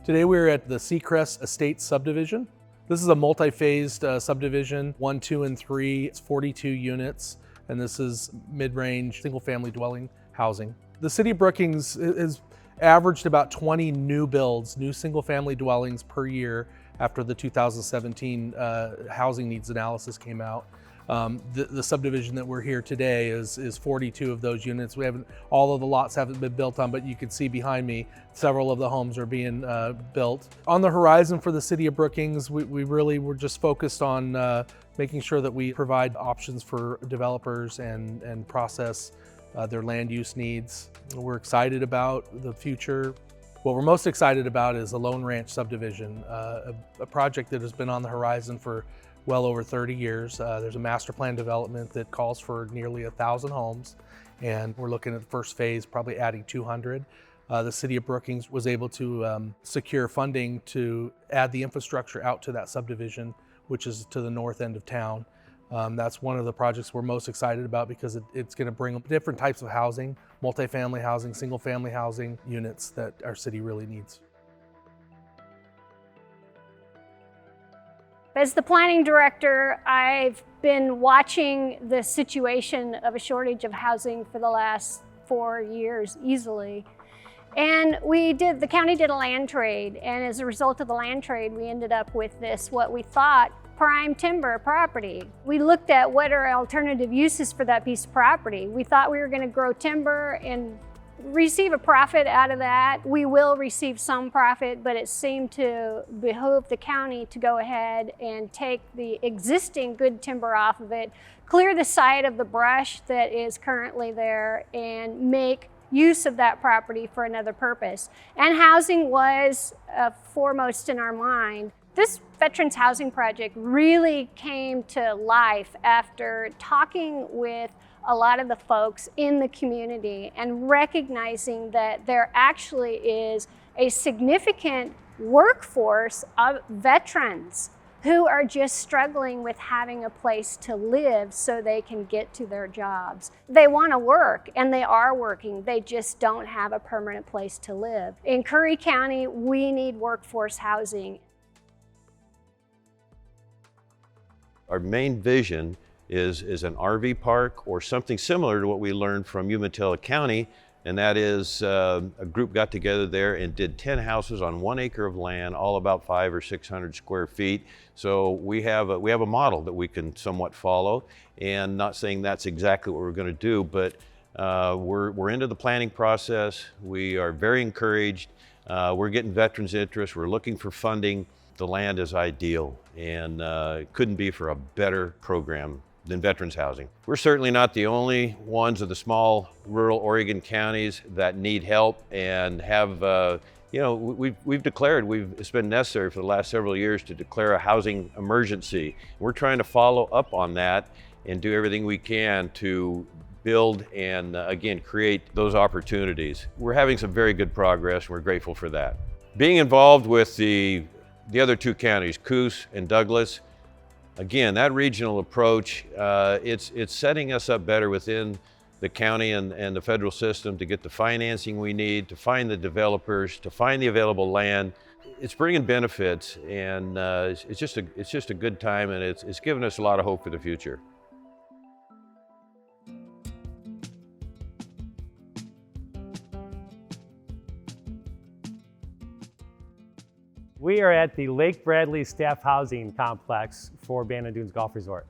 Today we're at the Seacrest Estates subdivision. This is a multi-phased subdivision, 1, 2, and 3. It's 42 units, and this is mid-range single-family dwelling housing. The City of Brookings has averaged about 20 new builds, new single-family dwellings per year after the 2017 housing needs analysis came out. The subdivision that we're here today is 42 of those units. All of the lots haven't been built on, but you can see behind me, several of the homes are being built. On the horizon for the City of Brookings, we really were just focused on making sure that we provide options for developers and process their land use needs. We're excited about the future. What we're most excited about is the Lone Ranch subdivision, a project that has been on the horizon for well over 30 years. There's a master plan development that calls for nearly 1,000 homes, and we're looking at the first phase, probably adding 200. The City of Brookings was able to secure funding to add the infrastructure out to that subdivision, which is to the north end of town. That's one of the projects we're most excited about because it's going to bring different types of housing, multifamily housing, single-family housing units that our city really needs. As the planning director, I've been watching the situation of a shortage of housing for the last 4 years easily. And the county did a land trade, and as a result of the land trade, we ended up with this, what we thought, prime timber property. We looked at what are alternative uses for that piece of property. We thought we were going to grow timber and receive a profit out of that. We will receive some profit, but it seemed to behoove the county to go ahead and take the existing good timber off of it, clear the side of the brush that is currently there, and make use of that property for another purpose. And housing was foremost in our mind. This Veterans Housing Project really came to life after talking with a lot of the folks in the community and recognizing that there actually is a significant workforce of veterans who are just struggling with having a place to live so they can get to their jobs. They want to work, and they are working. They just don't have a permanent place to live. In Curry County, we need workforce housing. Our main vision is an RV park or something similar to what we learned from Umatilla County, and that is a group got together there and did 10 houses on 1 acre of land, all about 500 or 600 square feet. So we have a model that we can somewhat follow, and not saying that's exactly what we're going to do, but we're into the planning process. We are very encouraged. We're getting veterans interest. We're looking for funding. The land is ideal, and it couldn't be for a better program than veterans housing. We're certainly not the only ones of the small rural Oregon counties that need help and have, we've declared, it's been necessary for the last several years to declare a housing emergency. We're trying to follow up on that and do everything we can to build and again, create those opportunities. We're having some very good progress, and we're grateful for that. Being involved with the other 2 counties, Coos and Douglas, again, that regional approach, it's setting us up better within the county and the federal system to get the financing we need, to find the developers, to find the available land. It's bringing benefits, and it's just a good time, and it's given us a lot of hope for the future. We are at the Lake Bradley Staff Housing Complex for Bandon Dunes Golf Resort.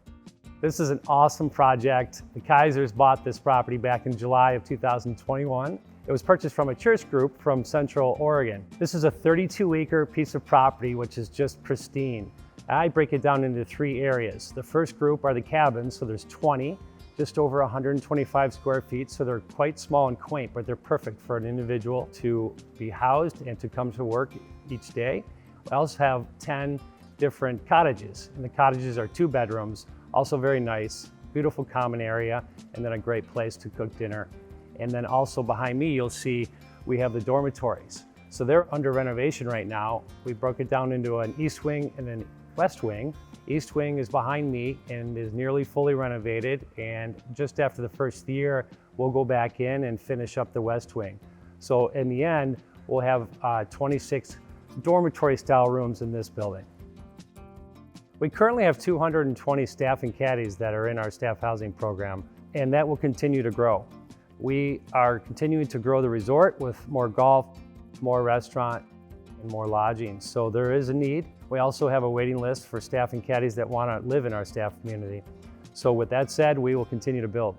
This is an awesome project. The Kaisers bought this property back in July of 2021. It was purchased from a church group from Central Oregon. This is a 32-acre piece of property, which is just pristine. I break it down into 3 areas. The first group are the cabins, so there's 20, just over 125 square feet, so they're quite small and quaint, but they're perfect for an individual to be housed and to come to work each day. We also have 10 different cottages, and the cottages are 2 bedrooms, also very nice, beautiful common area, and then a great place to cook dinner. And then also behind me, you'll see we have the dormitories. So they're under renovation right now. We broke it down into an east wing and an west wing. East wing is behind me and is nearly fully renovated, and just after the first year, we'll go back in and finish up the west wing. So in the end, we'll have 26 dormitory style rooms in this building. We currently have 220 staff and caddies that are in our staff housing program, and that will continue to grow. We are continuing to grow the resort with more golf, more restaurant, and more lodging. So there is a need. We also have a waiting list for staff and caddies that want to live in our staff community. So with that said, we will continue to build.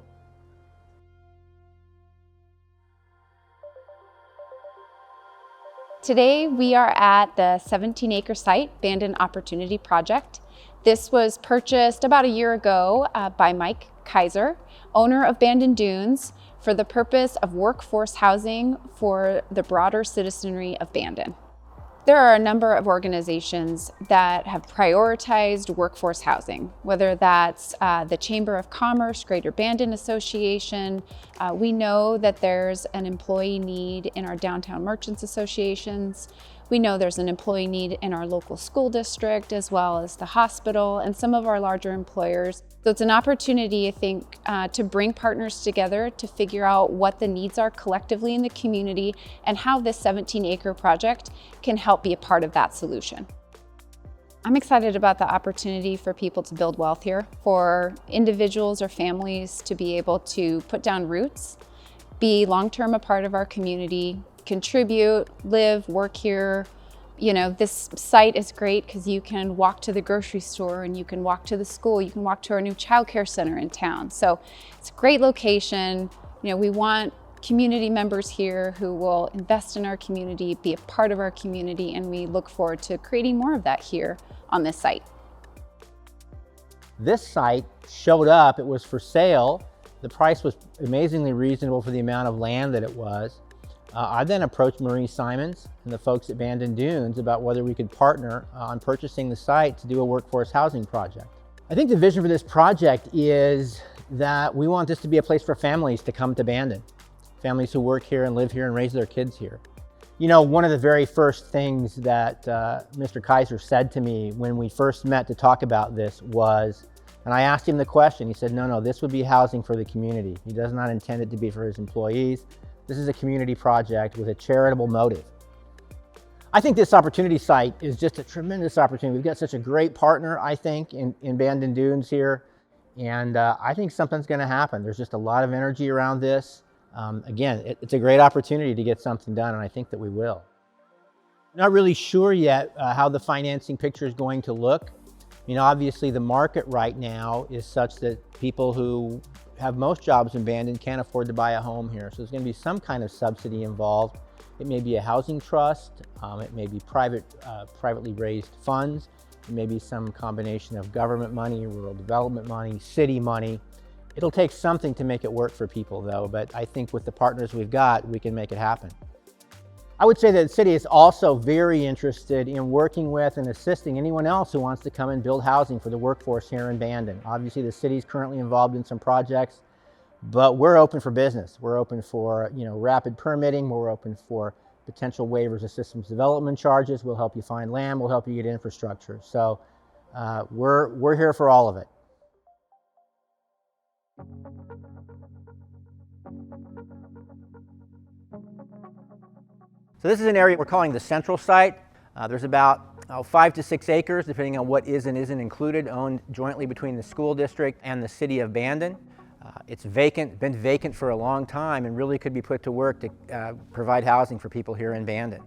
Today we are at the 17-acre site, Bandon Opportunity Project. This was purchased about a year ago by Mike Kaiser, owner of Bandon Dunes, for the purpose of workforce housing for the broader citizenry of Bandon. There are a number of organizations that have prioritized workforce housing, whether that's the Chamber of Commerce, Greater Bandon Association. We know that there's an employee need in our downtown merchants associations. We know there's an employee need in our local school district, as well as the hospital and some of our larger employers. So it's an opportunity, I think, to bring partners together to figure out what the needs are collectively in the community and how this 17-acre project can help be a part of that solution. I'm excited about the opportunity for people to build wealth here, for individuals or families to be able to put down roots, be long-term a part of our community, contribute, live, work here. You know, this site is great because you can walk to the grocery store and you can walk to the school, you can walk to our new childcare center in town. So it's a great location. You know, we want community members here who will invest in our community, be a part of our community, and we look forward to creating more of that here on this site. This site showed up, it was for sale. The price was amazingly reasonable for the amount of land that it was. I then approached Marie Simons and the folks at Bandon Dunes about whether we could partner on purchasing the site to do a workforce housing project. I think the vision for this project is that we want this to be a place for families to come to Bandon, families who work here and live here and raise their kids here. You know, one of the very first things that Mr. Kaiser said to me when we first met to talk about this was, and I asked him the question, he said, no, this would be housing for the community. He does not intend it to be for his employees. This is a community project with a charitable motive. I think this opportunity site is just a tremendous opportunity. We've got such a great partner, I think, in Bandon Dunes here. And I think something's gonna happen. There's just a lot of energy around this. Again, it's a great opportunity to get something done, and I think that we will. Not really sure yet how the financing picture is going to look. You know, obviously the market right now is such that people who have most jobs in Bandon can't afford to buy a home here. So there's going to be some kind of subsidy involved. It may be a housing trust, it may be privately raised funds, it may be some combination of government money, rural development money, city money. It'll take something to make it work for people though, but I think with the partners we've got, we can make it happen. I would say that the city is also very interested in working with and assisting anyone else who wants to come and build housing for the workforce here in Bandon. Obviously, the city is currently involved in some projects, but we're open for business. We're open for, you know, rapid permitting. We're open for potential waivers of systems development charges. We'll help you find land. We'll help you get infrastructure. So we're here for all of it. So this is an area we're calling the central site. There's about 5 to 6 acres, depending on what is and isn't included, owned jointly between the school district and the city of Bandon. It's vacant, been vacant for a long time, and really could be put to work to provide housing for people here in Bandon.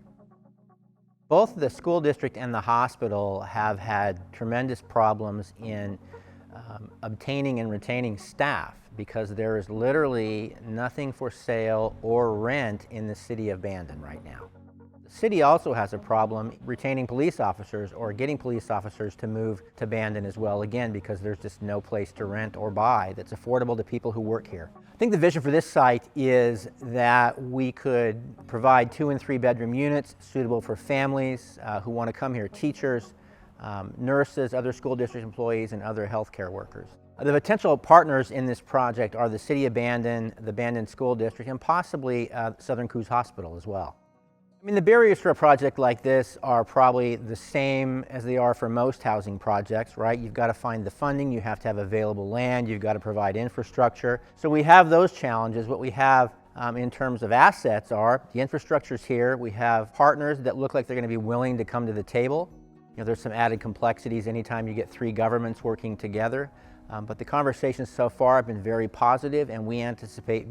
Both the school district and the hospital have had tremendous problems in obtaining and retaining staff because there is literally nothing for sale or rent in the city of Bandon right now. The city also has a problem retaining police officers or getting police officers to move to Bandon as well, again, because there's just no place to rent or buy that's affordable to people who work here. I think the vision for this site is that we could provide 2 and 3 bedroom units suitable for families who want to come here, teachers, nurses, other school district employees, and other healthcare workers. The potential partners in this project are the City of Bandon, the Bandon School District, and possibly Southern Cruz Hospital as well. I mean, the barriers for a project like this are probably the same as they are for most housing projects, right? You've got to find the funding, you have to have available land, you've got to provide infrastructure. So we have those challenges. What we have in terms of assets are the infrastructure's here. We have partners that look like they're going to be willing to come to the table. There's some added complexities anytime you get three governments working together. But the conversations so far have been very positive, and we anticipate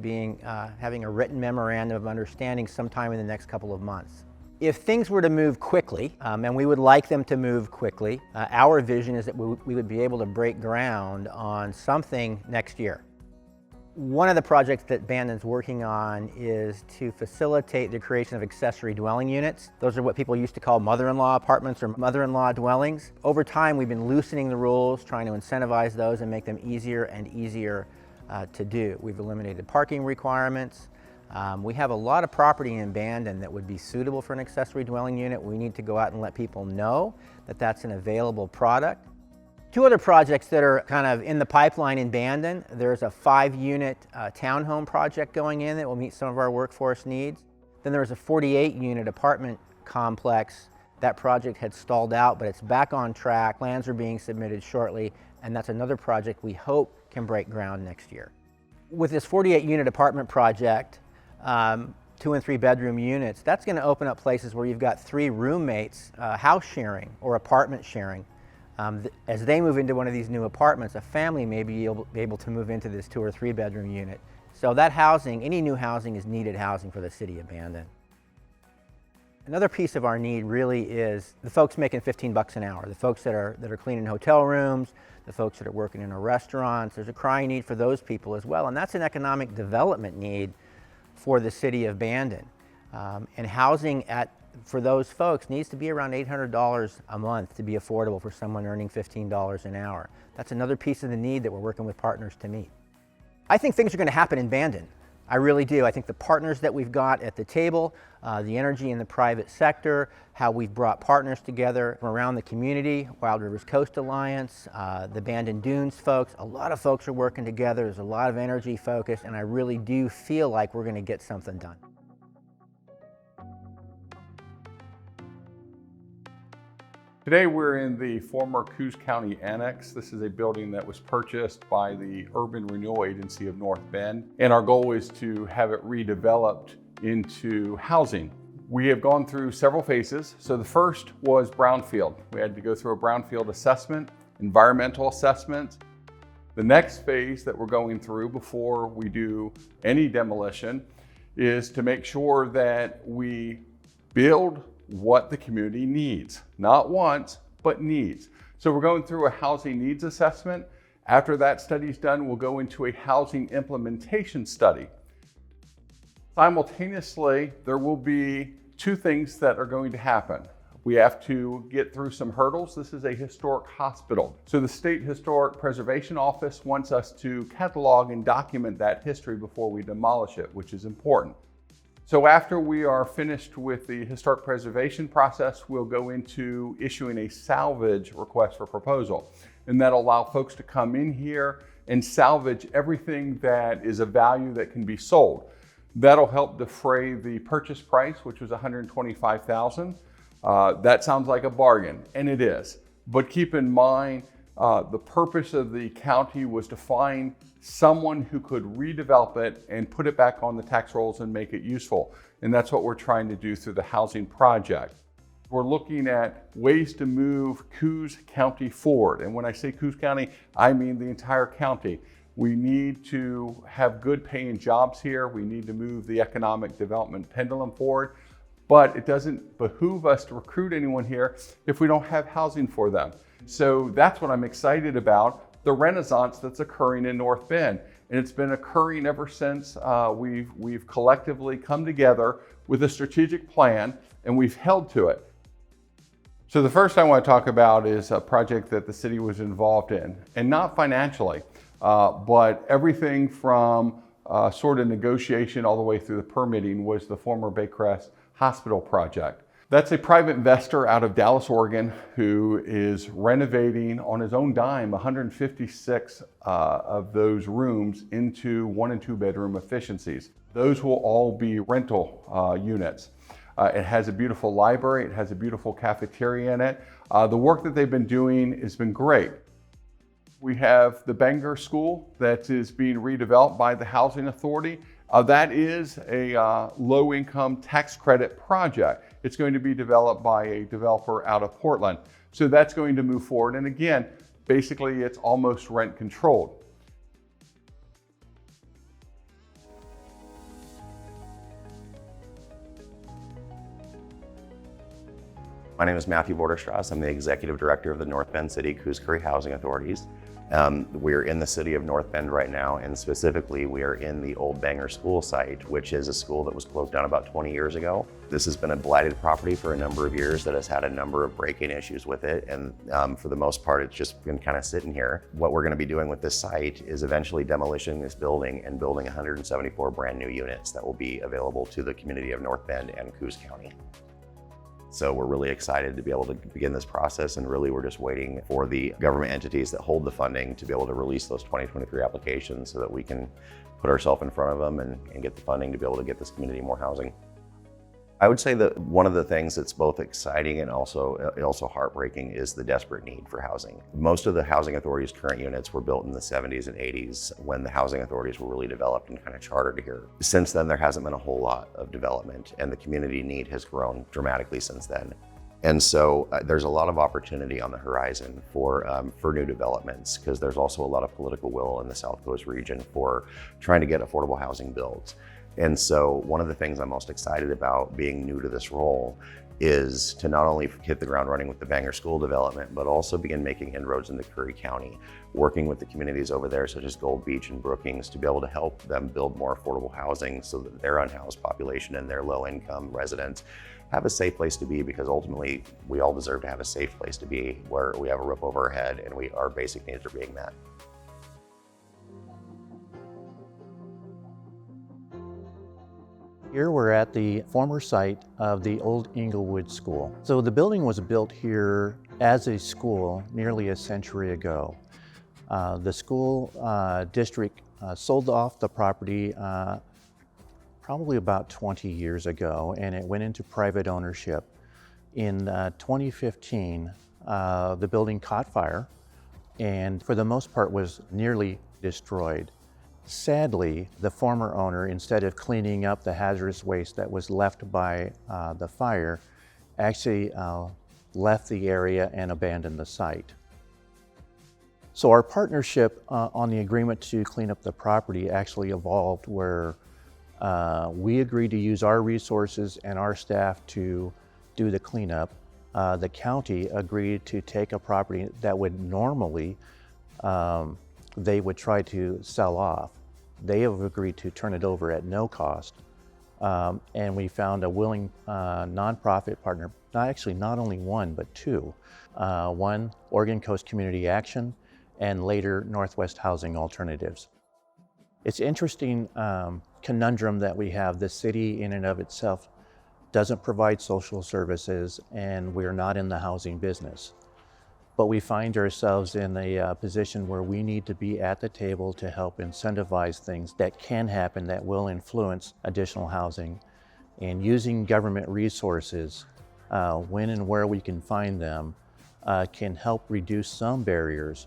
having a written memorandum of understanding sometime in the next couple of months. If things were to move quickly, and we would like them to move quickly, our vision is that we would be able to break ground on something next year. One of the projects that Bandon's working on is to facilitate the creation of accessory dwelling units. Those are what people used to call mother-in-law apartments or mother-in-law dwellings. Over time, we've been loosening the rules, trying to incentivize those and make them easier and easier to do. We've eliminated parking requirements. We have a lot of property in Bandon that would be suitable for an accessory dwelling unit. We need to go out and let people know that that's an available product. Two other projects that are kind of in the pipeline in Bandon. There's a 5-unit townhome project going in that will meet some of our workforce needs. Then there's a 48-unit apartment complex. That project had stalled out, but it's back on track. Plans are being submitted shortly, and that's another project we hope can break ground next year. With this 48-unit apartment project, 2 and 3 bedroom units, that's going to open up places where you've got 3 roommates house sharing or apartment sharing. As they move into one of these new apartments, a family may be able to move into this 2 or 3 bedroom unit. So that housing, any new housing is needed housing for the city of Bandon. Another piece of our need really is the folks making $15 an hour, the folks that are cleaning hotel rooms, the folks that are working in our restaurants. There's a crying need for those people as well, and that's an economic development need for the city of Bandon. And housing for those folks needs to be around $800 a month to be affordable for someone earning $15 an hour. That's another piece of the need that we're working with partners to meet. I think things are going to happen in Bandon. I really do. I think the partners that we've got at the table, the energy in the private sector, how we've brought partners together from around the community, Wild Rivers Coast Alliance, the Bandon Dunes folks, a lot of folks are working together. There's a lot of energy focus, and I really do feel like we're going to get something done. Today we're in the former Coos County Annex. This is a building that was purchased by the Urban Renewal Agency of North Bend, and our goal is to have it redeveloped into housing. We have gone through several phases. So the first was brownfield. We had to go through a brownfield assessment, environmental assessment. The next phase that we're going through before we do any demolition is to make sure that we build what the community needs, not wants, but needs. So we're going through a housing needs assessment. After that study's done, we'll go into a housing implementation study. Simultaneously, there will be 2 things that are going to happen. We have to get through some hurdles. This is a historic hospital. So the State Historic Preservation Office wants us to catalog and document that history before we demolish it, which is important. So after we are finished with the historic preservation process, we'll go into issuing a salvage request for proposal. And that'll allow folks to come in here and salvage everything that is of value that can be sold. That'll help defray the purchase price, which was $125,000. That sounds like a bargain, and it is. But keep in mind, the purpose of the county was to find someone who could redevelop it and put it back on the tax rolls and make it useful. And that's what we're trying to do through the housing project. We're looking at ways to move Coos County forward. And when I say Coos County, I mean the entire county. We need to have good paying jobs here. We need to move the economic development pendulum forward. But it doesn't behoove us to recruit anyone here if we don't have housing for them. So that's what I'm excited about, the renaissance that's occurring in North Bend. And it's been occurring ever since we've collectively come together with a strategic plan, and we've held to it. So the first I want to talk about is a project that the city was involved in, and not financially, but everything from sort of negotiation all the way through the permitting was the former Baycrest Hospital project. That's a private investor out of Dallas, Oregon, who is renovating on his own dime 156 of those rooms into 1 and 2 bedroom efficiencies. Those will all be rental units. It has a beautiful library. It has a beautiful cafeteria in it. The work that they've been doing has been great. We have the Bangor School that is being redeveloped by the Housing Authority. That is a low-income tax credit project. It's going to be developed by a developer out of Portland. So that's going to move forward. And again, basically it's almost rent controlled. My name is Matthew Vorderstrass. I'm the Executive Director of the North Bend City Coos Curry Housing Authorities. We're in the city of North Bend right now, and specifically we are in the old Banger School site, which is a school that was closed down about 20 years ago. This has been a blighted property for a number of years that has had a number of break-in issues with it, and for the most part it's just been kind of sitting here. What we're going to be doing with this site is eventually demolishing this building and building 174 brand new units that will be available to the community of North Bend and Coos County. So we're really excited to be able to begin this process, and really we're just waiting for the government entities that hold the funding to be able to release those 2023 applications so that we can put ourselves in front of them and get the funding to be able to get this community more housing. I would say that one of the things that's both exciting and also heartbreaking is the desperate need for housing. Most of the housing authorities' current units were built in the 70s and 80s when the housing authorities were really developed and kind of chartered here. Since then, there hasn't been a whole lot of development, and the community need has grown dramatically since then. And so there's a lot of opportunity on the horizon for new developments, because there's also a lot of political will in the South Coast region for trying to get affordable housing built. And so one of the things I'm most excited about being new to this role is to not only hit the ground running with the Banger School development, but also begin making inroads into Curry County, working with the communities over there, such as Gold Beach and Brookings, to be able to help them build more affordable housing so that their unhoused population and their low-income residents have a safe place to be, because ultimately we all deserve to have a safe place to be where we have a roof over our head and our basic needs are being met. Here we're at the former site of the old Englewood School. So the building was built here as a school nearly a century ago. The school district sold off the property probably about 20 years ago, and it went into private ownership. In 2015, the building caught fire and for the most part was nearly destroyed. Sadly, the former owner, instead of cleaning up the hazardous waste that was left by the fire, actually left the area and abandoned the site. So our partnership on the agreement to clean up the property actually evolved where we agreed to use our resources and our staff to do the cleanup. The county agreed to take a property that would normally they would try to sell off. They have agreed to turn it over at no cost. And we found a willing nonprofit partner, not only one, but two. One, Oregon Coast Community Action, and later Northwest Housing Alternatives. It's interesting conundrum that we have. The city in and of itself doesn't provide social services, and we're not in the housing business. But we find ourselves in a position where we need to be at the table to help incentivize things that can happen that will influence additional housing. And using government resources, when and where we can find them, can help reduce some barriers.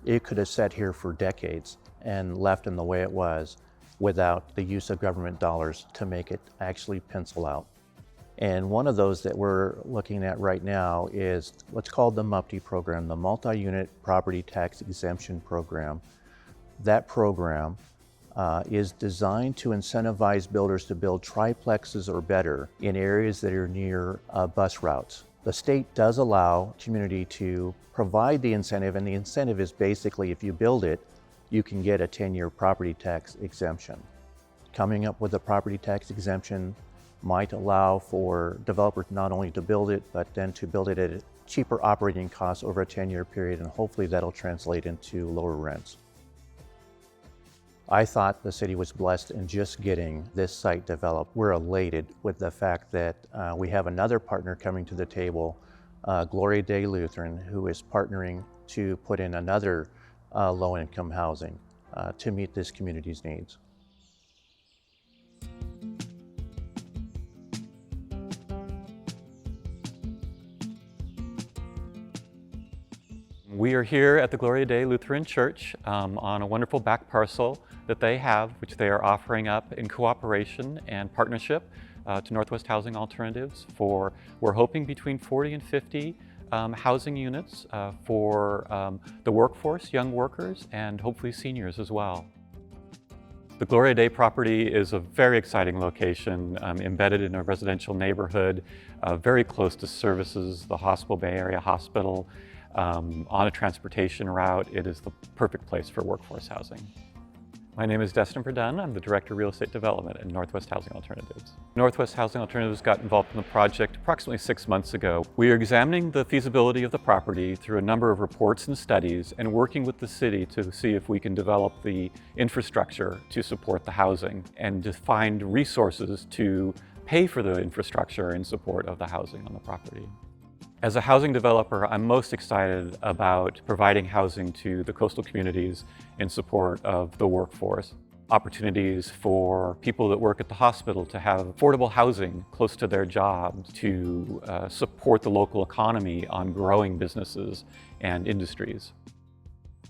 It could have sat here for decades and left in the way it was without the use of government dollars to make it actually pencil out. And one of those that we're looking at right now is what's called the MUPTE program, the Multi-Unit Property Tax Exemption Program. That program is designed to incentivize builders to build triplexes or better in areas that are near bus routes. The state does allow community to provide the incentive, and the incentive is basically if you build it, you can get a 10-year property tax exemption. Coming up with a property tax exemption might allow for developers not only to build it, but then to build it at a cheaper operating costs over a 10-year period, and hopefully that'll translate into lower rents. I thought the city was blessed in just getting this site developed. We're elated with the fact that we have another partner coming to the table, Gloria Day Lutheran, who is partnering to put in another low-income housing to meet this community's needs. We are here at the Gloria Dei Lutheran Church on a wonderful back parcel that they have, which they are offering up in cooperation and partnership to Northwest Housing Alternatives for, we're hoping, between 40 and 50 housing units for the workforce, young workers, and hopefully seniors as well. The Gloria Dei property is a very exciting location, embedded in a residential neighborhood, very close to services, the Hospital Bay Area Hospital, on a transportation route. It is the perfect place for workforce housing. My name is Destin Verdun. I'm the Director of Real Estate Development at Northwest Housing Alternatives. Northwest Housing Alternatives got involved in the project approximately 6 months ago. We are examining the feasibility of the property through a number of reports and studies and working with the city to see if we can develop the infrastructure to support the housing and to find resources to pay for the infrastructure in support of the housing on the property. As a housing developer, I'm most excited about providing housing to the coastal communities in support of the workforce. Opportunities for people that work at the hospital to have affordable housing close to their jobs, to support the local economy on growing businesses and industries.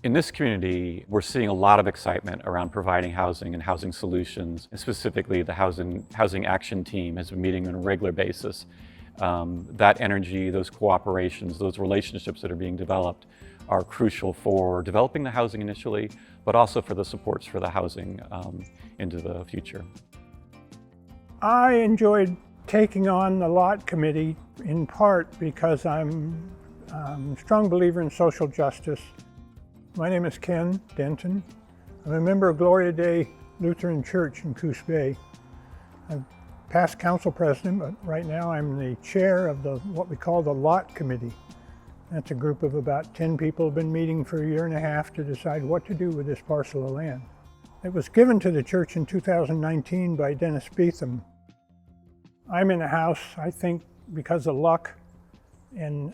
In this community, we're seeing a lot of excitement around providing housing and housing solutions, and specifically the Housing Action Team has been meeting on a regular basis. That energy, those cooperations, those relationships that are being developed are crucial for developing the housing initially, but also for the supports for the housing into the future. I enjoyed taking on the lot committee in part because I'm a strong believer in social justice. My name is Ken Denton. I'm a member of Gloria Dei Lutheran Church in Coos Bay. Past council president, but right now I'm the chair of what we call the Lot Committee. That's a group of about 10 people who have been meeting for a year and a half to decide what to do with this parcel of land. It was given to the church in 2019 by Dennis Beetham. I'm in a house, I think, because of luck, and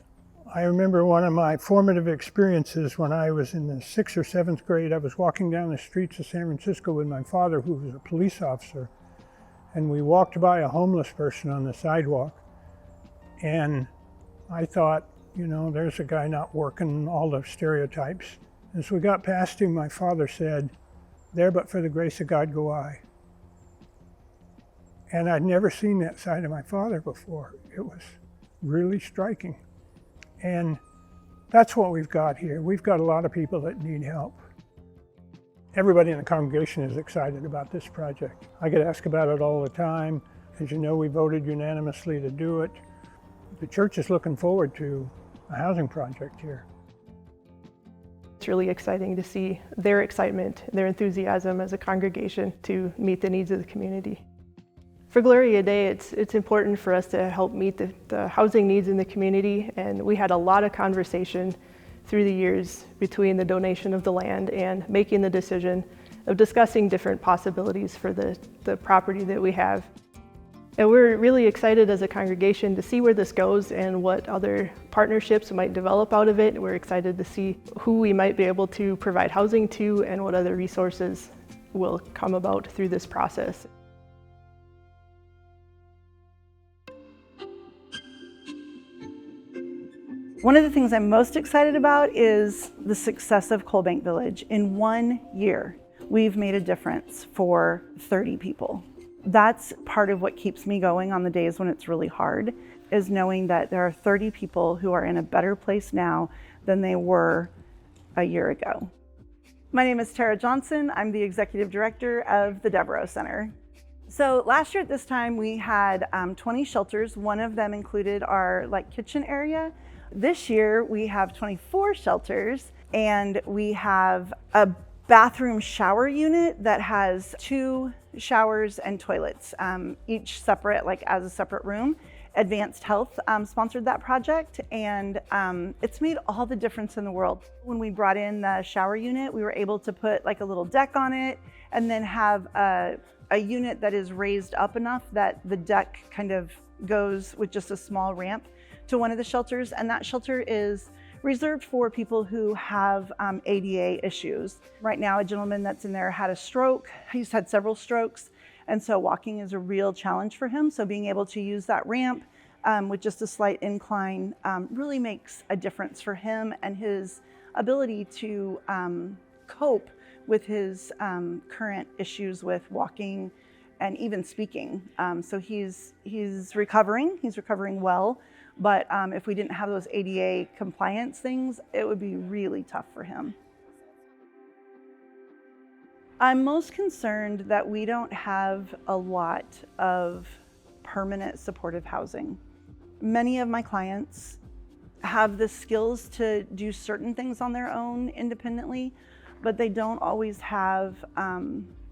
I remember one of my formative experiences when I was in the 6th or 7th grade. I was walking down the streets of San Francisco with my father, who was a police officer. And we walked by a homeless person on the sidewalk, and I thought, you know, there's a guy not working, all the stereotypes. As we got past him, my father said, "There but for the grace of God go I." And I'd never seen that side of my father before. It was really striking. And that's what we've got here. We've got a lot of people that need help. Everybody in the congregation is excited about this project. I get asked about it all the time. As you know, we voted unanimously to do it. The church is looking forward to a housing project here. It's really exciting to see their excitement, their enthusiasm as a congregation to meet the needs of the community. For Gloria Dei, it's important for us to help meet the housing needs in the community, and we had a lot of conversation through the years between the donation of the land and making the decision of discussing different possibilities for the property that we have. And we're really excited as a congregation to see where this goes and what other partnerships might develop out of it. We're excited to see who we might be able to provide housing to and what other resources will come about through this process. One of the things I'm most excited about is the success of Coal Bank Village. In 1 year, we've made a difference for 30 people. That's part of what keeps me going on the days when it's really hard, is knowing that there are 30 people who are in a better place now than they were a year ago. My name is Tara Johnson. I'm the Executive Director of the Devereaux Center. So last year at this time, we had 20 shelters. One of them included our kitchen area. This year we have 24 shelters, and we have a bathroom shower unit that has 2 showers and toilets, each separate, as a separate room. Advanced Health sponsored that project, and it's made all the difference in the world. When we brought in the shower unit, we were able to put a little deck on it and then have a unit that is raised up enough that the deck kind of goes with just a small ramp to one of the shelters, and that shelter is reserved for people who have ADA issues. Right now, a gentleman that's in there had a stroke. He's had several strokes, and so walking is a real challenge for him. So being able to use that ramp with just a slight incline really makes a difference for him and his ability to cope with his current issues with walking and even speaking. So he's recovering well, but if we didn't have those ADA compliance things, it would be really tough for him. I'm most concerned that we don't have a lot of permanent supportive housing. Many of my clients have the skills to do certain things on their own independently, but they don't always have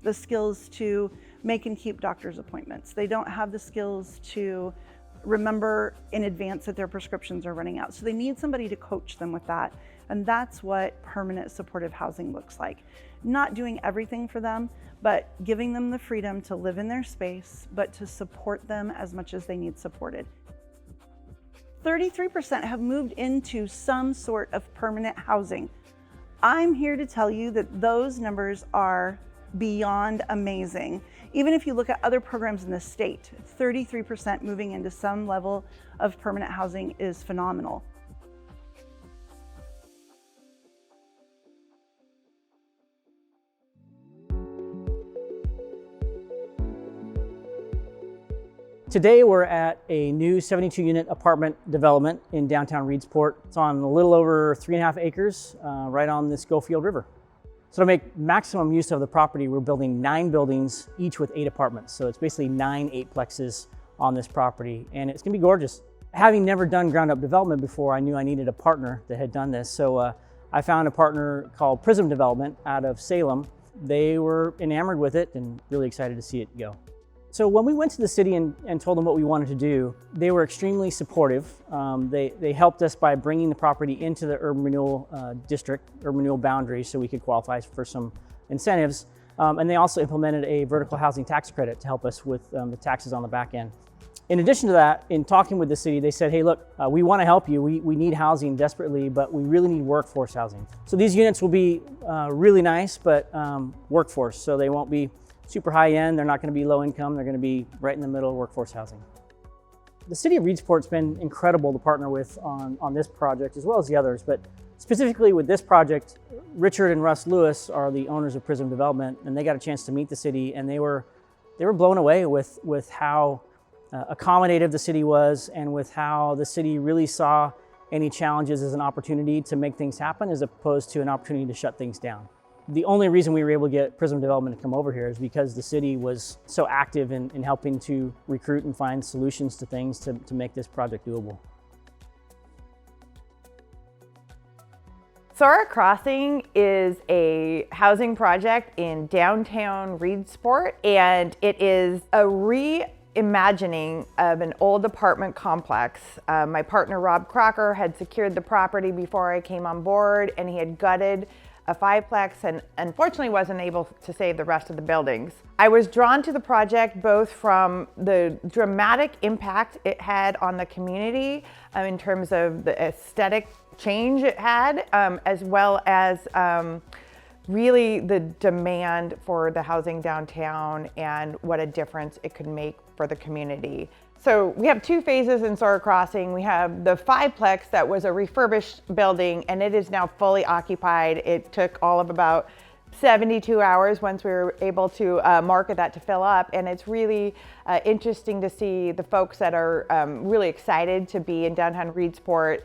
the skills to make and keep doctor's appointments. They don't have the skills to remember in advance that their prescriptions are running out. So they need somebody to coach them with that. And that's what permanent supportive housing looks like. Not doing everything for them, but giving them the freedom to live in their space, but to support them as much as they need supported. 33% have moved into some sort of permanent housing. I'm here to tell you that those numbers are beyond amazing. Even if you look at other programs in the state, 33% moving into some level of permanent housing is phenomenal. Today we're at a new 72-unit apartment development in downtown Reedsport. It's on a little over 3.5 acres right on the Schofield River. So to make maximum use of the property, we're building 9 buildings, each with 8 apartments. So it's basically 9 8-plexes on this property, and it's gonna be gorgeous. Having never done ground up development before, I knew I needed a partner that had done this. So I found a partner called Prism Development out of Salem. They were enamored with it and really excited to see it go. So when we went to the city and told them what we wanted to do, they were extremely supportive. They helped us by bringing the property into the urban renewal district, urban renewal boundaries, so we could qualify for some incentives. And they also implemented a vertical housing tax credit to help us with the taxes on the back end. In addition to that, in talking with the city, they said, hey, look, we want to help you. We need housing desperately, but we really need workforce housing. So these units will be really nice, but workforce, so they won't be super high end, they're not going to be low income, they're going to be right in the middle of workforce housing. The city of Reedsport's been incredible to partner with on this project as well as the others, but specifically with this project, Richard and Russ Lewis are the owners of Prism Development, and they got a chance to meet the city, and they were blown away with how accommodative the city was and with how the city really saw any challenges as an opportunity to make things happen as opposed to an opportunity to shut things down. The only reason we were able to get Prism Development to come over here is because the city was so active in helping to recruit and find solutions to things to make this project doable. Sora Crossing is a housing project in downtown Reedsport, and it is a reimagining of an old apartment complex. My partner Rob Crocker had secured the property before I came on board, and he had gutted a 5-plex and unfortunately wasn't able to save the rest of the buildings. I was drawn to the project both from the dramatic impact it had on the community in terms of the aesthetic change it had, as well as really the demand for the housing downtown and what a difference it could make for the community. So we have 2 phases in Sora Crossing. We have the 5-plex that was a refurbished building, and it is now fully occupied. It took all of about 72 hours once we were able to market that to fill up, and it's really interesting to see the folks that are really excited to be in downtown Reedsport.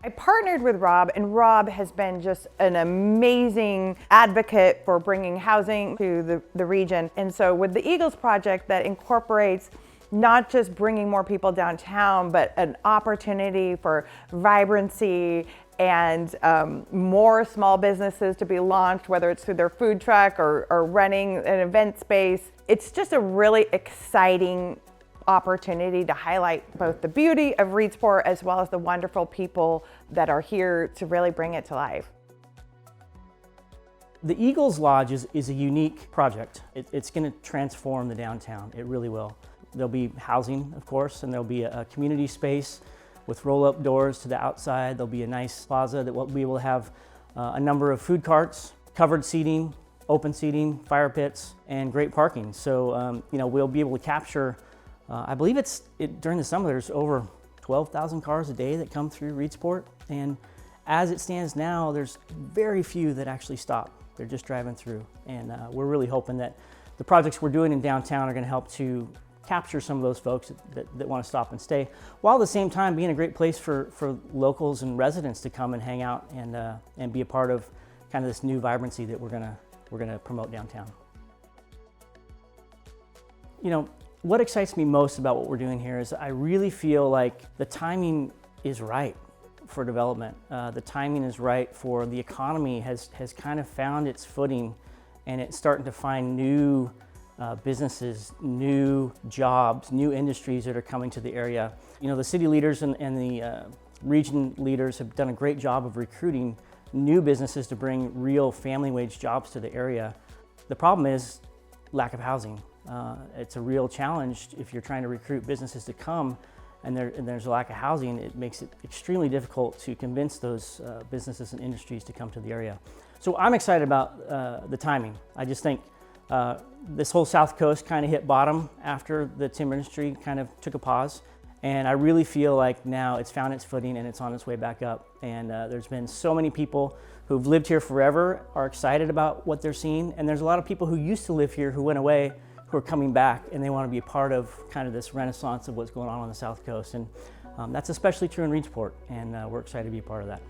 I partnered with Rob, and Rob has been just an amazing advocate for bringing housing to the region. And so with the Eagles project that incorporates not just bringing more people downtown, but an opportunity for vibrancy and more small businesses to be launched, whether it's through their food truck or running an event space. It's just a really exciting opportunity to highlight both the beauty of Reedsport as well as the wonderful people that are here to really bring it to life. The Eagles Lodge is a unique project. It's going to transform the downtown. It really will. There'll be housing, of course, and there'll be a community space with roll-up doors to the outside. There'll be a nice plaza that will be able to have a number of food carts, covered seating, open seating, fire pits, and great parking. So, we'll be able to capture, I believe during the summer, there's over 12,000 cars a day that come through Reedsport. And as it stands now, there's very few that actually stop. They're just driving through. And we're really hoping that the projects we're doing in downtown are going to help to capture some of those folks that want to stop and stay, while at the same time being a great place for locals and residents to come and hang out and be a part of kind of this new vibrancy that we're gonna promote downtown. You know, what excites me most about what we're doing here is I really feel like the timing is right for development. The timing is right for the economy has kind of found its footing, and it's starting to find new businesses, new jobs, new industries that are coming to the area. You know, the city leaders and the region leaders have done a great job of recruiting new businesses to bring real family wage jobs to the area. The problem is lack of housing. It's a real challenge if you're trying to recruit businesses to come and there's a lack of housing. It makes it extremely difficult to convince those businesses and industries to come to the area. So I'm excited about the timing. I just think this whole South Coast kind of hit bottom after the timber industry kind of took a pause. And I really feel like now it's found its footing and it's on its way back up. And there's been so many people who've lived here forever are excited about what they're seeing. And there's a lot of people who used to live here who went away who are coming back, and they want to be a part of kind of this renaissance of what's going on the South Coast. And that's especially true in Reedsport, and we're excited to be a part of that.